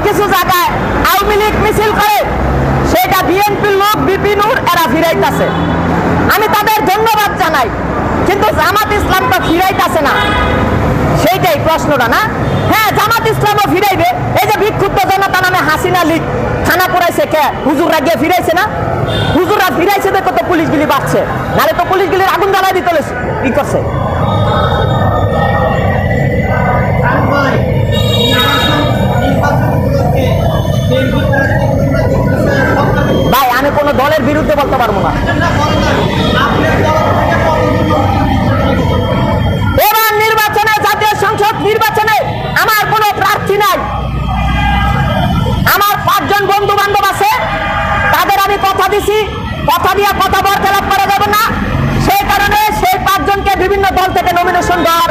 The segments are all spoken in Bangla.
কিছু জায়গায় আওয়ামী লীগ মিছিল করে, সেটা বিএনপির লোক বিপিনুর এরা ফিরাইতেছে। আমি তাদের ধন্যবাদ জানাই, কিন্তু জামাত ইসলাম তো ফিরাইতেছে না, সেইটাই প্রশ্নটা না? হ্যাঁ, জামাত ইসলামও ফিরাইবে। এই যে বিক্ষুব্ধ জনতা নামে হাসিনা লীগ থানা পুরাইছে, কে হুজুররা গিয়ে ফিরাইছে না? হুজুররা ফিরাইছে দেখো তো পুলিশ গুলি বাড়ছে, নাহলে তো পুলিশ গুলির আগুন জ্বালাই দিতে কি করছে। ভাই আমি কোন দলের বিরুদ্ধে বলতে পারবো না। এবার নির্বাচনে, জাতীয় সংসদ নির্বাচনে আমার কোনো প্রার্থী নাই। আমার 5 জন বন্ধু বান্ধব আছে, তাদের আমি কথা দিছি, কথা দিয়ে কথা বরখেলাপ করা যাবে না। সেই কারণে সেই 5 জনকে বিভিন্ন দল থেকে নমিনেশন দেওয়ার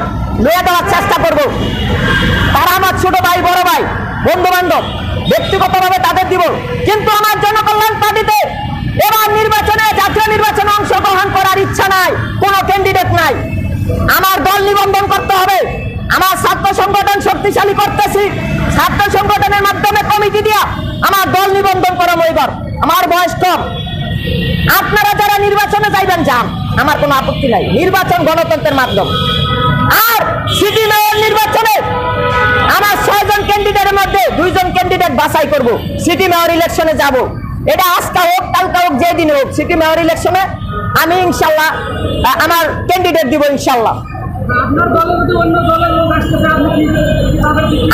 চেষ্টা করব। তারা আমার ছোট ভাই, বড় ভাই, বন্ধু বান্ধব, ব্যক্তিগতভাবে তাদের দিব। কিন্তু আমার জনকল্যাণ পার্টিতে এবার নির্বাচনে, জাতীয় নির্বাচনে অংশগ্রহণ করার ইচ্ছা নাই, কোনো ক্যান্ডিডেট নাই। আমার দল নিবন্ধন করতে হবে। আমার ছাত্র সংগঠন শক্তিশালী করতেছি, ছাত্র সংগঠনের মাধ্যমে কমিটি দিয়া আমার দল নিবন্ধন করা হইবার। আমার বয়স কম, আপনারা যারা নির্বাচনে যাইবেন যান, আমার কোনো আপত্তি নাই। নির্বাচন গণতন্ত্রের মাধ্যম। আর সিটি মেয়র নির্বাচনে আমার 6 জন ক্যান্ডিডেটের মধ্যে 2 জন ক্যান্ডিডেট বাছাই করব, সিটি মেয়র ইলেকশনে যাব। এটা আজকে হোক, কালকে হোক, যে দিনে হোক, সিটি মেয়র ইলেকশনে আমি ইনশাল্লাহ আমার ক্যান্ডিডেট দিব ইনশাল্লাহ।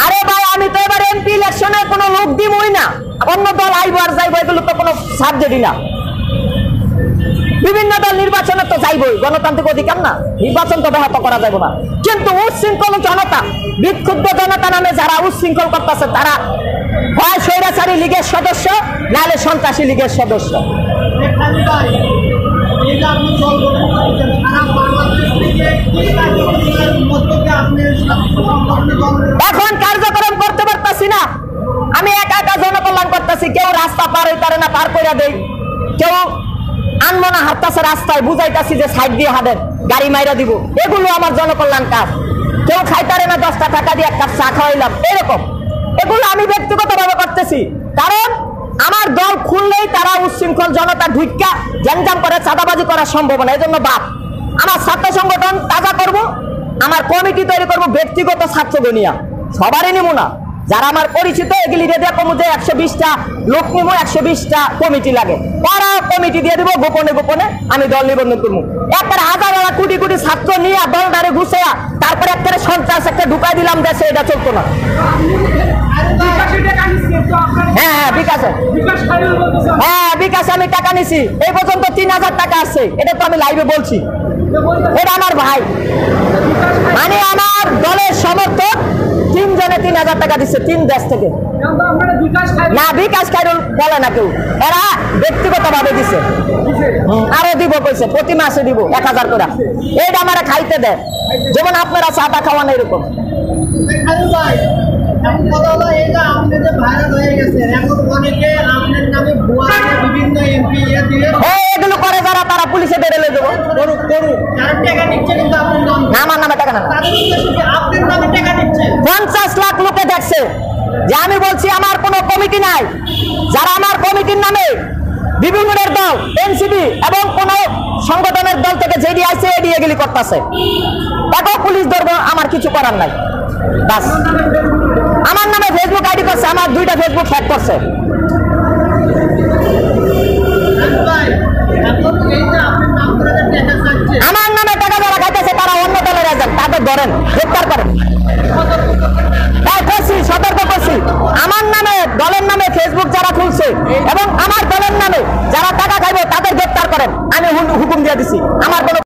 আরে ভাই, আমি তো এবার এমপি ইলেকশনে কোনো লোক দিবই না, অন্য দল আইব আর যাইব, এগুলো তো কোনো সাবজেক্টই না। বিভিন্ন দল নির্বাচনে তো যাইবই, গণতান্ত্রিক অধিকার না, নির্বাচন তো ব্যাহত করা যাবে না। কিন্তু উচ্ছৃঙ্খল জনতা, বিক্ষুব্ধ জনতা নামে যারা উচ্ছৃঙ্খল করতেছে, তারা হয় স্বৈরাচারী লীগের সদস্য, নাহলে সন্ত্রাসী লীগের সদস্য। এখন কার্যক্রম করতে পারতাছি না, আমি একা একা জনকল্যাণ করতেছি। কেউ রাস্তা পার হইতারে না, পার করে দেই। কেউ আনমনা হাঁটতেছে রাস্তায়, বুঝাইতাছি যে সাইড দিয়ে হাঁটেন, গাড়ি মাইরা দিব। এগুলো আমার জনকল্যাণ কাজ। কেউ খাইতারে না, 10টা টাকা দিয়ে 1 কাপ চা খাওয়াইলাম, এরকম। এগুলো আমি ব্যক্তিগতভাবে করতেছি, কারণ আমার দল খুললেই তারা উচ্ছৃঙ্খল জনতা ঢুইকা গ্যাঞ্জাম করে, চাঁদাবাজি করা সম্ভব না। এই জন্য বাদ, আমার ছাত্র সংগঠন তাজা করব, আমার কমিটি তৈরি করব, ব্যক্তিগত ছাত্র গনিয়া সবারই নিব না। যারা আমার পরিচিত এগুলি দিয়ে কমু যে 120টা লোক নিব, 120টা কমিটি লাগে, তারা কমিটি দিয়ে দিব। গোপনে গোপনে আমি দল নিবন্ধন করবো। একবারে হাজার কোটি কোটি ছাত্র নিয়ে দলটারে ঘুষেয়া তারপরে একটা সন্ত্রাস একটা ঢুকাই দিলাম দেশে, এটা চলতো না। হ্যাঁ, বিকাশে, হ্যাঁ বিকাশে আমি টাকা নিছি। এই পর্যন্ত 3000 টাকা আছে, এটা তো আমি লাইভে বলছি। এটা আমার ভাই, মানে আমার দলের সমর্থক 3 জনে 3000 টাকা দিচ্ছে, 3 দেশ থেকে। না, বিকাশ খাইরুল বলে না কেউ, এরা ব্যক্তিগত ভাবে দিছে। আরো দিব কইছে, প্রতি মাসে দিব 1000 করে। এইটা আমার খাইতে দেয়, যেমন আপনারা চাটা খাওয়ান এরকম। এগুলো করে যারা, তারা পুলিশে ধরে লয়ে যাবো। আমার নামে টাকা না, 50 লাখ লোকে দেখছে যে আমি বলছি আমার কোনো কমিটি নাই। যারা আমার কমিটির নামে বিভিন্ন দল, এনসিপি এবং কোন সংগঠনের দল থেকে যেডি আইছে এডি এগুলি করতেছে, তাকেও পুলিশ ধরবো, আমার কিছু করার নাই। বাস, আমার নামে ফেসবুক আইডি করছে, আমার 2টা ফেসবুক হ্যাক করছে। আমার নামে টাকা যারা খাইতেছে তারা অন্য দলের এজেন্ট, তাদের ধরেন, গ্রেফতার করেন। সতর্ক করছি, আমার নামে দলের নামে ফেসবুক যারা খুলছে এবং আমার দলের নামে যারা টাকা খাইবে তাদের গ্রেফতার করেন, আমি হুকুম দিয়ে দিছি। আমার